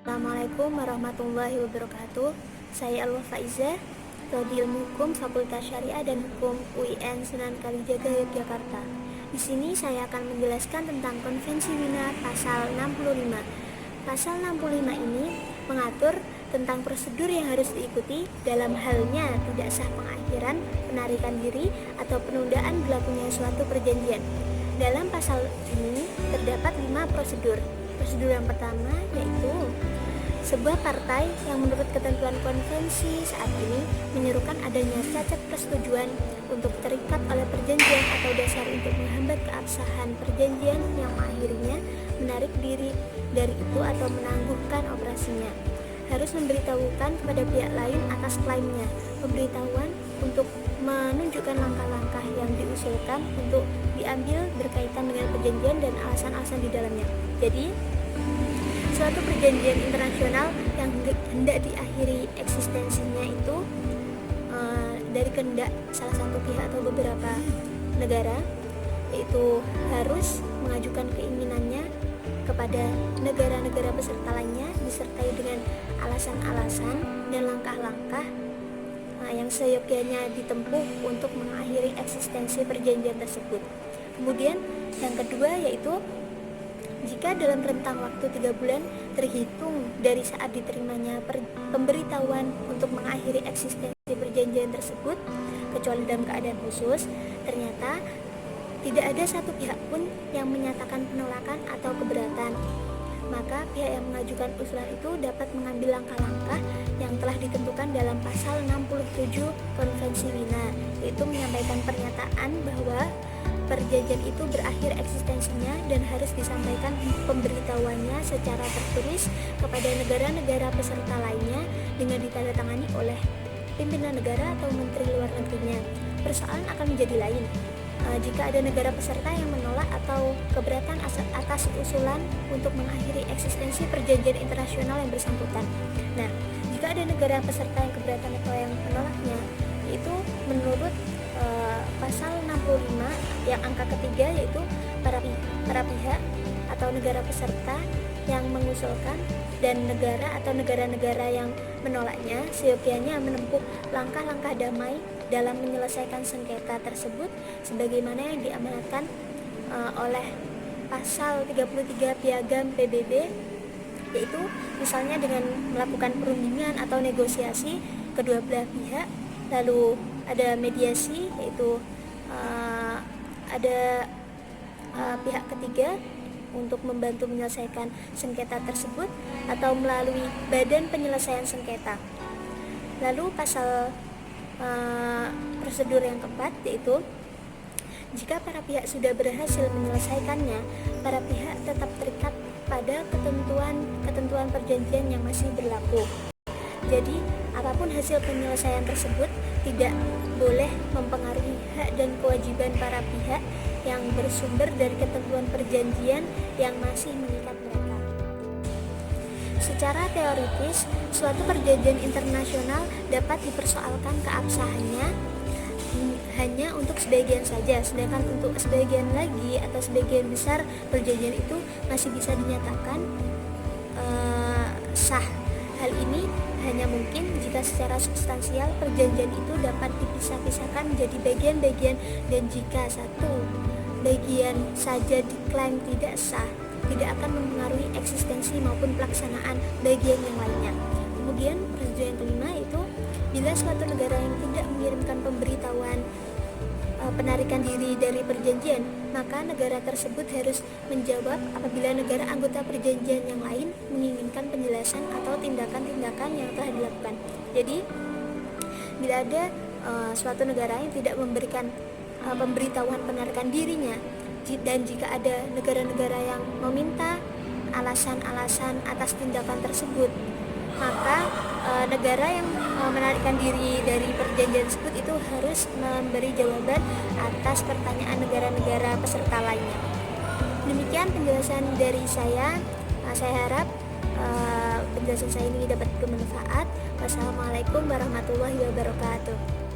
Assalamualaikum warahmatullahi wabarakatuh. Saya Alwa Faiza, Prodi Ilmu Hukum Fakultas Syariah dan Hukum UIN Sunan Kalijaga, Yogyakarta. Di sini saya akan menjelaskan tentang Konvensi Wina pasal 65. Pasal 65 ini mengatur tentang prosedur yang harus diikuti dalam halnya tidak sah pengakhiran, penarikan diri, atau penundaan berlakunya suatu perjanjian. Dalam pasal ini terdapat 5 prosedur. Prosedur yang pertama yaitu sebuah partai yang menurut ketentuan konvensi saat ini menyerukan adanya cacat persetujuan untuk terikat oleh perjanjian atau dasar untuk menghambat keabsahan perjanjian yang mengakhirinya menarik diri dari itu atau menangguhkan operasinya harus memberitahukan kepada pihak lain atas klaimnya. Pemberitahuan untuk menunjukkan langkah-langkah yang diusulkan untuk diambil berkaitan dengan perjanjian dan alasan-alasan di dalamnya. Jadi, suatu perjanjian internasional yang hendak diakhiri eksistensinya itu dari kehendak salah satu pihak atau beberapa negara, yaitu harus mengajukan keinginannya kepada negara-negara peserta lainnya disertai dengan alasan-alasan dan langkah-langkah yang seyogyanya ditempuh untuk mengakhiri eksistensi perjanjian tersebut. Kemudian yang kedua yaitu jika dalam rentang waktu 3 bulan terhitung dari saat diterimanya pemberitahuan untuk mengakhiri eksistensi perjanjian tersebut, kecuali dalam keadaan khusus, ternyata tidak ada satu pihak pun yang menyatakan penolakan atau keberatan, maka pihak yang mengajukan usulan itu dapat mengambil langkah-langkah yang telah ditentukan dalam pasal 67 Konvensi Wina, yaitu menyampaikan pernyataan bahwa perjanjian itu berakhir eksistensinya dan harus disampaikan pemberitahuannya secara tertulis kepada negara-negara peserta lainnya dengan ditandatangani oleh pimpinan negara atau menteri luar negerinya. Persoalan akan menjadi lain jika ada negara peserta yang menolak atau keberatan atas usulan untuk mengakhiri eksistensi perjanjian internasional yang bersangkutan. Nah, jika ada negara peserta yang keberatan atau yang menolaknya, itu menurut pasal 65 yang angka ketiga yaitu para pihak atau negara peserta yang mengusulkan dan negara atau negara-negara yang menolaknya seyogyanya menempuh langkah-langkah damai dalam menyelesaikan sengketa tersebut sebagaimana yang diamanatkan oleh pasal 33 Piagam PBB, yaitu misalnya dengan melakukan perundingan atau negosiasi kedua belah pihak, lalu ada mediasi yaitu ada pihak ketiga untuk membantu menyelesaikan sengketa tersebut atau melalui badan penyelesaian sengketa. Lalu pasal prosedur yang keempat yaitu jika para pihak sudah berhasil menyelesaikannya, para pihak tetap terikat pada ketentuan perjanjian yang masih berlaku. Jadi, apapun hasil penyelesaian tersebut tidak boleh mempengaruhi hak dan kewajiban para pihak yang bersumber dari ketentuan perjanjian yang masih mengikat mereka. Secara teoritis, suatu perjanjian internasional dapat dipersoalkan keabsahannya hanya untuk sebagian saja, sedangkan untuk sebagian lagi atau sebagian besar perjanjian itu masih bisa dinyatakan sah. Hal ini hanya mungkin jika secara substansial perjanjian itu dapat dipisah-pisahkan menjadi bagian-bagian dan jika satu bagian saja diklaim tidak sah, tidak akan mempengaruhi eksistensi maupun pelaksanaan bagian yang lainnya. Kemudian prosedur yang kelima itu bila suatu negara yang tidak mengirimkan pemberitahuan penarikan diri dari perjanjian, maka negara tersebut harus menjawab apabila negara anggota perjanjian yang lain menginginkan penjelasan atau tindakan-tindakan yang telah dilakukan. Jadi, bila ada suatu negara yang tidak memberikan pemberitahuan penarikan dirinya, dan jika ada negara-negara yang meminta alasan-alasan atas tindakan tersebut, maka negara yang menarikkan diri dari perjanjian tersebut itu harus memberi jawaban atas pertanyaan negara-negara peserta lainnya. Demikian penjelasan dari saya. Saya harap penjelasan saya ini dapat bermanfaat. Wassalamualaikum warahmatullahi wabarakatuh.